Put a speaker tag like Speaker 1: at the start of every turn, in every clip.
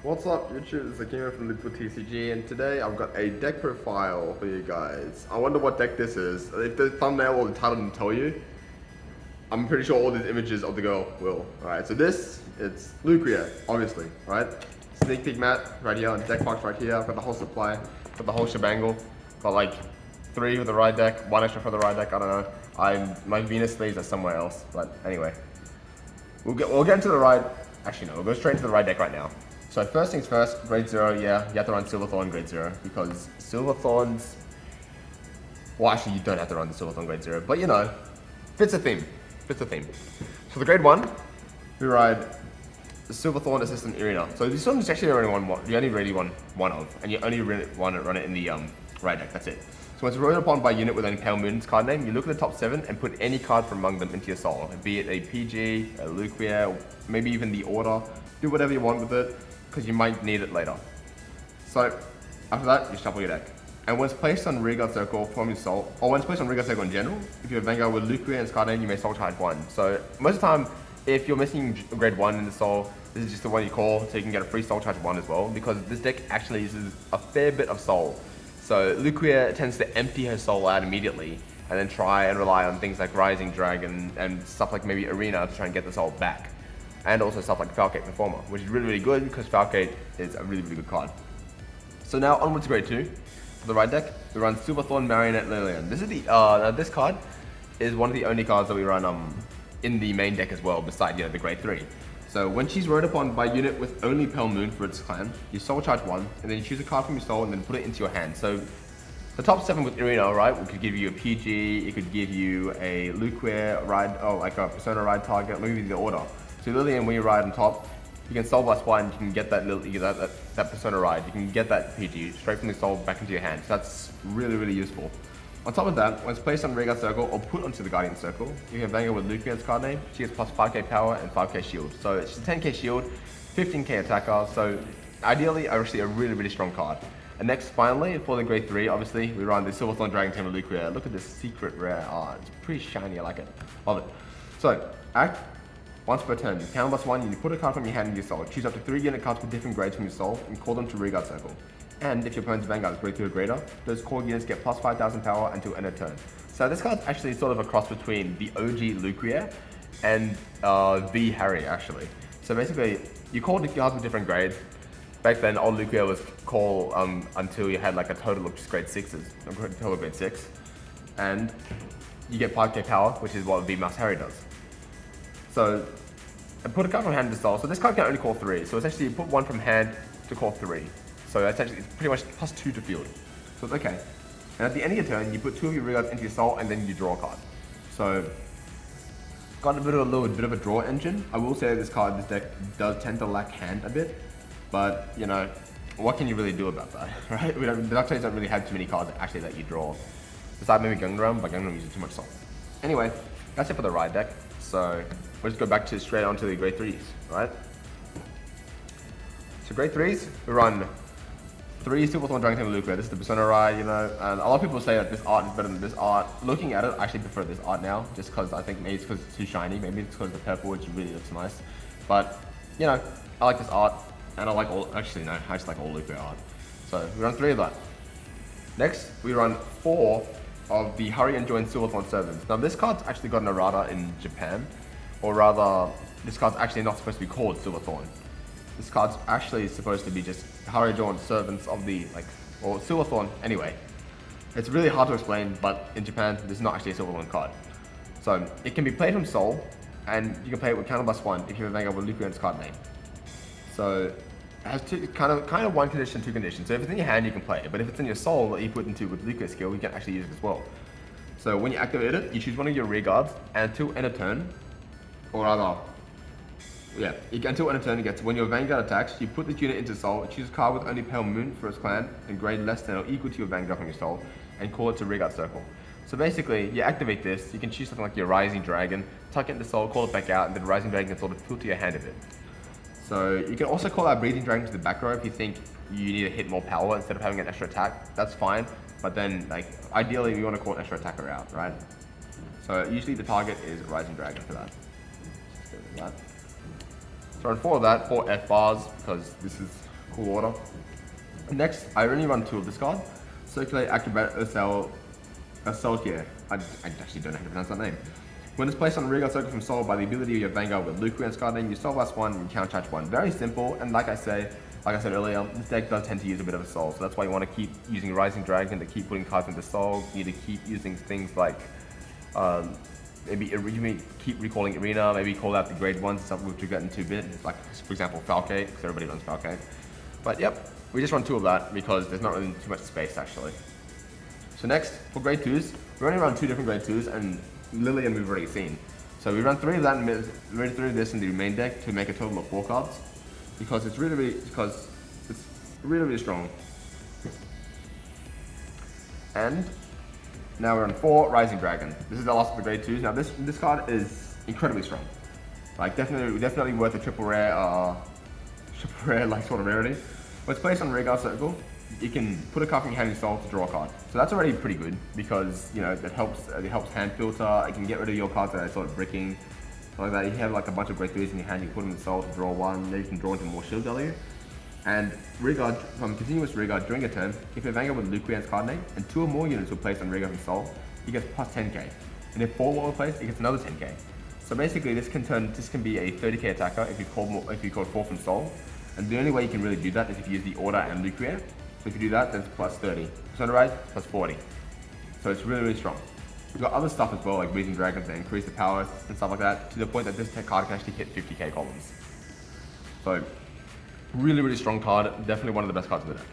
Speaker 1: What's up YouTube, it's Akimo from Luquier TCG, and today I've got a deck profile for you guys. I wonder what deck this is. If the thumbnail or the title didn't tell you, I'm pretty sure all these images of the girl will. Alright, so it's Luquier, obviously, right? Sneak peek mat right here, deck box right here, I've got the whole supply, got the whole shebangle, got like 3 for the ride deck, 1 extra for the ride deck, I don't know. My Venus sleeves are somewhere else, but anyway. We'll get into the ride, actually no, we'll go straight into the ride deck right now. So first things first, grade 0, yeah, you have to run Silverthorn grade 0 because Silverthorns, well actually you don't have to run the Silverthorn grade 0, but you know, fits a theme. So the grade 1, we ride the Silverthorn Assistant Arena. So this one is actually only you only really want one of, and you only really want to run it in the ride deck, that's it. So when it's rolled upon by unit with any Pale Moon's card name, you look at the top 7 and put any card from among them into your soul, be it a PG, a Luquier, maybe even the Order, do whatever you want with it, because you might need it later. So after that, you shuffle your deck. And when it's placed on Vanguard Circle from your soul, or when it's placed on Vanguard Circle in general, if you have Vanguard with Luquier and its card name, you may soul charge 1. So most of the time, if you're missing grade 1 in the soul, this is just the one you call, so you can get a free soul charge 1 as well, because this deck actually uses a fair bit of soul. So Luquier tends to empty her soul out immediately, and then try and rely on things like Rising Dragon and stuff like maybe Arena to try and get the soul back. And also stuff like Falcate Performer, which is really good because Falcate is a really good card. So now onwards to grade 2. For the ride deck, we run Silverthorn Marionette Lillian. This is this card is one of the only cards that we run in the main deck as well, beside the grade 3. So when she's rode upon by unit with only Pale Moon for its clan, you soul charge 1, and then you choose a card from your soul and then put it into your hand. So the top 7 with Arena, right, we could give you a PG, it could give you a Luquier ride, like a Persona ride target, maybe the Order. So Lillian, when you ride on top, you can soul blast 1, you can get that Persona ride, you can get that PG straight from the soul back into your hand. So that's really useful. On top of that, when it's placed on Vanguard Circle or put onto the Guardian Circle, you can Vanguard with Luquier's card name. She gets plus 5k power and 5k shield. So it's a 10k shield, 15k attacker. So ideally, actually a really strong card. And next, finally, for the grade 3, obviously, we run the Silverthorn Dragon Tamer Luquier. Look at this secret rare art. It's pretty shiny, I like it. Love it. So, act once per turn. Counter plus 1, you put a card from your hand into your soul. Choose up to 3 unit cards with different grades from your soul and call them to Vanguard Circle. And if your opponent's Vanguard is grade 3 or greater, those called units get plus 5,000 power until end of turn. So this card's actually sort of a cross between the OG Luquier and the Harry, actually. So basically, you call the cards with different grades. Back then, old Luquier was call until you had like a total of just grade 6s, a total of grade 6. And you get 5k power, which is what the Mouse Harry does. So, I put a card from hand to soul. So this card can only call 3. So it's actually you put 1 from hand to call 3. So that's actually, it's pretty much plus 2 to field. So it's okay. And at the end of your turn, you put 2 of your regards into your soul and then you draw a card. So, got a bit of a draw engine. I will say this deck does tend to lack hand a bit. But, you know, what can you really do about that, right? The Ducktales don't really have too many cards that actually let you draw. Besides maybe Gangnam, but Gangnam uses too much soul. Anyway, that's it for the ride deck. So, we'll just go back to straight onto the grade 3s, right? So grade 3s, we run 3 Silverthorn Dragon Tamer Luquier. This is the Persona ride, you know, and a lot of people say that this art is better than this art. Looking at it, I actually prefer this art now, just because I think maybe it's because it's too shiny, maybe it's because the purple, which really looks nice. But, you know, I like this art, and I like I just like all Luquier art. So we run 3 of that. Next, we run 4 of the Hurry and Join Silverthorn Servants. Now this card's actually got an errata in Japan, or rather, this card's actually not supposed to be called Silverthorn. This card's actually supposed to be just Hurry and Join Servants of the, or Silverthorn, anyway. It's really hard to explain, but in Japan, this is not actually a Silverthorn card. So, it can be played from Soul, and you can play it with counter plus 1 if you have Vanguard with Luquier's card name. So, it has kind of 1 condition, 2 conditions. So if it's in your hand, you can play it. But if it's in your soul that you put into with Luquier skill, you can actually use it as well. So when you activate it, you choose one of your rear guards, and until end of turn, or rather, yeah, until end of turn, it gets when your Vanguard attacks, you put this unit into soul, choose a card with only Pale Moon for its clan, and grade less than or equal to your Vanguard from your soul, and call it to Vanguard Circle. So basically, you activate this, you can choose something like your Rising Dragon, tuck it into soul, call it back out, and then Rising Dragon can sort of tilt to your hand a bit. So you can also call out Breathing Dragon to the back row if you think you need to hit more power instead of having an extra attack. That's fine, but then ideally we want to call an extra attacker out, right? So usually the target is Rising Dragon for that. So on 4 of that, 4 F bars, because this is Cool order. Next, I only run 2 of this card. Circulate, activate, Luquier. I actually don't know how to pronounce that name. When it's placed on the Vanguard circle from Soul by the ability of your Vanguard with Luquier's card name, you Soul Blast 1 and counter charge 1. Very simple, and like I said earlier, this deck does tend to use a bit of a Soul, so that's why you want to keep using Rising Dragon to keep putting cards into Soul. You need to keep using things like maybe keep recalling Arena, maybe call out the grade 1s, stuff which we get into a bit, like for example Falcate, because everybody runs Falcate. But yep, we just run 2 of that because there's not really too much space actually. So next, for grade 2s, we only run 2 different grade 2s, and Lillian we've already seen. So we run 3 of that and run 3 of this in the main deck to make a total of 4 cards, because it's really strong. And now we're on 4 Rising Dragon. This is the last of the grade 2s. Now this card is incredibly strong. Like definitely worth a triple rare like sort of rarity. When it's placed on Vanguard circle, you can put a card from your hand in Soul to draw a card. So that's already pretty good because you know it helps hand filter. It can get rid of your cards that are sort of bricking. Like that, you have like a bunch of grade 3s in your hand, you put them in Soul to draw 1, then you can draw into more shield value. And Vanguard, from continuous Vanguard during a turn, if you Vanguard with Luquier's card name and 2 or more units were placed on Vanguard from Soul, he gets plus 10k. And if 4 more were placed, he gets another 10k. So basically this can be a 30k attacker if you call 4 from Soul. And the only way you can really do that is if you use the Order and Luquier. So if you do that, then it's plus 30. Sunrise, plus 40. So it's really strong. We've got other stuff as well, like Breathing Dragons that increase the power and stuff like that, to the point that this card can actually hit 50k columns. So, really strong card, definitely one of the best cards in the deck.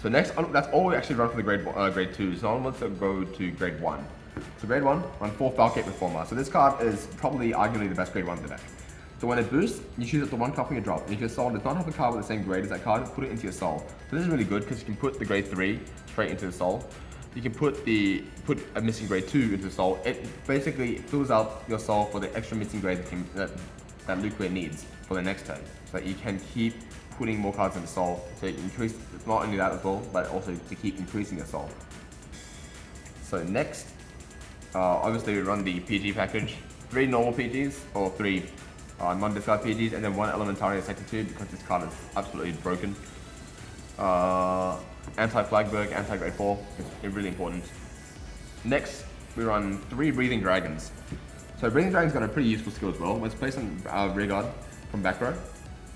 Speaker 1: So next, that's all we actually run for the grade 2, so on wants to go to grade 1. So grade 1, run 4 Falcate Reformer. So this card is probably arguably the best grade 1 in the deck. So when it boosts, you choose up to 1 card from your drop, and if your Soul does not have a card with the same grade as that card, put it into your Soul. So this is really good because you can put the grade 3 straight into the Soul. You can put a missing grade 2 into the Soul. It basically fills out your Soul for the extra missing grade that Luquier needs for the next turn. So that you can keep putting more cards into Soul. So you increase, not only that as well, but also to keep increasing your Soul. So next, obviously we run the PG package. 3 normal PGs, or 3 non-discard PGs, and then 1 Elementaria Sector 2 because this card is absolutely broken. Anti-Flagberg, anti-grade 4, it's really important. Next, we run 3 Breathing Dragons. So Breathing Dragon's got a pretty useful skill as well. When it's placed on Vanguard from back row,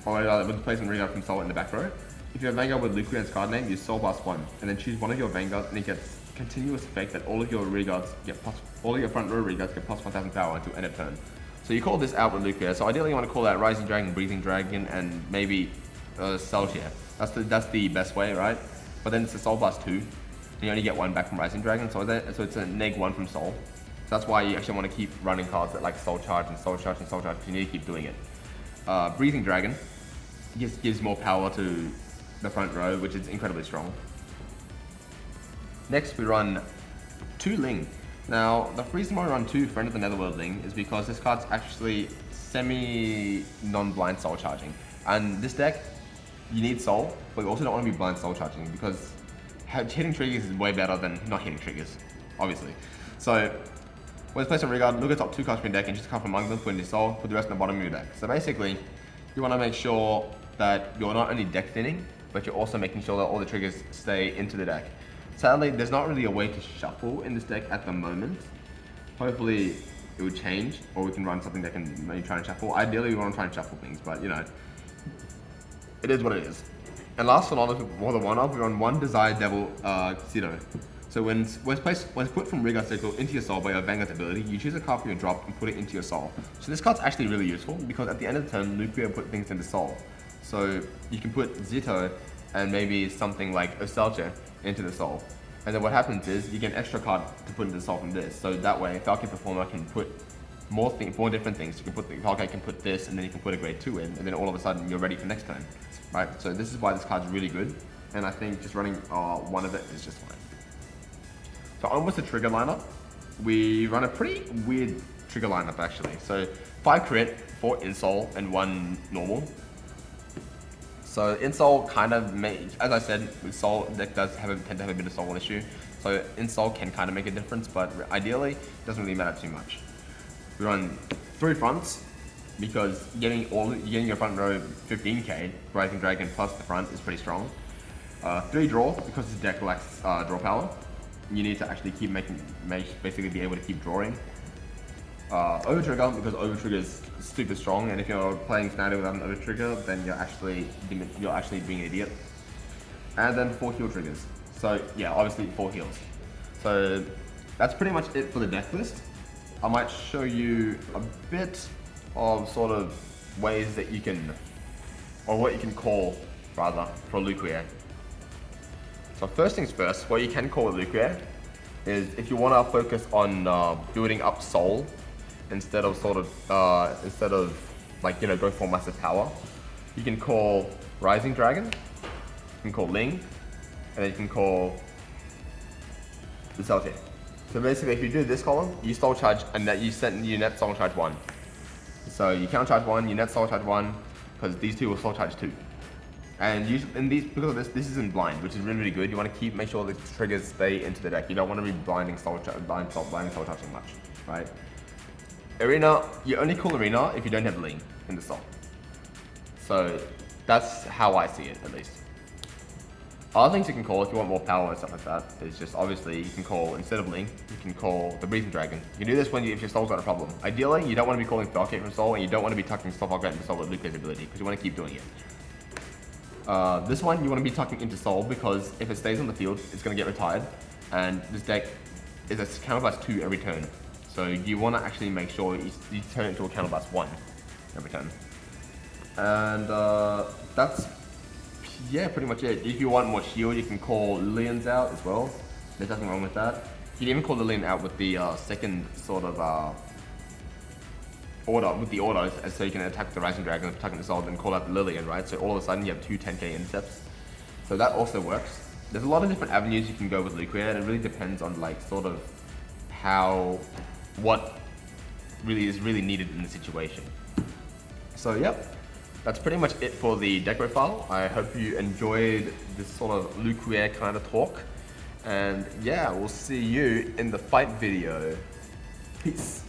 Speaker 1: or when it's placed on Vanguard from Soul in the back row, if you have Vanguard with Luquier's card name, you Soul Blast 1, and then choose one of your Vanguards, and it gets continuous effect that all of your Vanguards get all of your front row Vanguards get plus 1000 power until end of turn. So you call this out with Luquier. So ideally you want to call out Rising Dragon, Breathing Dragon, and maybe Saltier. That's the best way, right? But then it's a Soul Blast 2, and you only get 1 back from Rising Dragon, so it's a neg 1 from Soul. So that's why you actually want to keep running cards that like Soul Charge and Soul Charge and Soul Charge, because you need to keep doing it. Breathing Dragon gives more power to the front row, which is incredibly strong. Next we run 2 Ling. Now, the reason why we run 2 Friend of the Netherworld Ling is because this card's actually semi-non-blind Soul Charging. And this deck, you need Soul, but you also don't want to be blind Soul Charging because hitting triggers is way better than not hitting triggers, obviously. So, when it's placed on Vanguard, look at the top 2 cards from your deck and just a card from among them, put in your Soul, put the rest on the bottom of your deck. So basically, you want to make sure that you're not only deck thinning, but you're also making sure that all the triggers stay into the deck. Sadly, there's not really a way to shuffle in this deck at the moment. Hopefully, it will change, or we can run something that can maybe try and shuffle. Ideally, we want to try and shuffle things, but you know, it is what it is. And last but not least, more than one of, we run 1 Desire Devil Zito. So when it's put from Vanguard Circle into your Soul by your Vanguard's ability, you choose a card from your drop and put it into your Soul. So this card's actually really useful because at the end of the turn, Luquier put things into Soul. So you can put Zito and maybe something like Ostalgia into the Soul. And then what happens is you get an extra card to put into the Soul from this. So that way, Falcate Performer can put more different things. You can put Falcate can put this, and then you can put a grade 2 in, and then all of a sudden you're ready for next turn, right? So this is why this card's really good, and I think just running 1 of it is just fine. So on with the trigger lineup, we run a pretty weird trigger lineup actually. So 5 crit, 4 Insol, and 1 normal. So Insol kind of as I said, with Soul deck does tend to have a bit of Soul issue. So Insol can kind of make a difference, but ideally it doesn't really matter too much. We run 3 fronts, because getting your front row 15k Rising Dragon plus the front is pretty strong. 3 draw, because this deck lacks draw power. You need to actually keep basically be able to keep drawing. Over trigger, because over trigger is super strong, and if you're playing standard without an over trigger, then you're actually being an idiot. And then 4 heal triggers. So yeah, obviously 4 heals. So that's pretty much it for the deck list. I might show you a bit of sort of ways that you can, or what you can call rather, for Luquier. So first things first, what you can call a Luquier is if you want to focus on building up soul instead of like, you know, go for massive power, you can call Rising Dragon, you can call Ling, and then you can call the Celtic. So basically, if you do this column, you soul charge, and that you net soul charge 1. So you count charge 1, you net soul charge 1, because these two will soul charge 2. And because of this isn't blind, which is really, really good. You want to make sure the triggers stay into the deck. You don't want to be blind soul charging much, right? Arena, you only call Arena if you don't have Ling in the soul. So that's how I see it, at least. Other things you can call if you want more power and stuff like that is just obviously you can call, instead of Ling, you can call the Breathing Dragon. You can do this if your soul's got a problem. Ideally, you don't want to be calling Falcate from soul, and you don't want to be tucking Falcate into soul with Luquier's ability, because you want to keep doing it. This one you want to be tucking into soul, because if it stays on the field, it's going to get retired, and this deck is a counterblast 2 every turn. So you want to actually make sure you turn it into a counterblast 1 every turn. And that's, yeah, pretty much it. If you want more shield, you can call Lillian's out as well. There's nothing wrong with that. You can even call Lillian out with the second sort of order, so you can attack the Rising Dragon, attacking the soul, then call out the Lillian, right? So all of a sudden you have 2 10k intercepts. So that also works. There's a lot of different avenues you can go with Luquier, and it really depends on like sort of what really is needed in the situation. So yep. That's pretty much it for the deck profile. I hope you enjoyed this sort of Luquier kind of talk. And yeah, we'll see you in the fight video. Peace.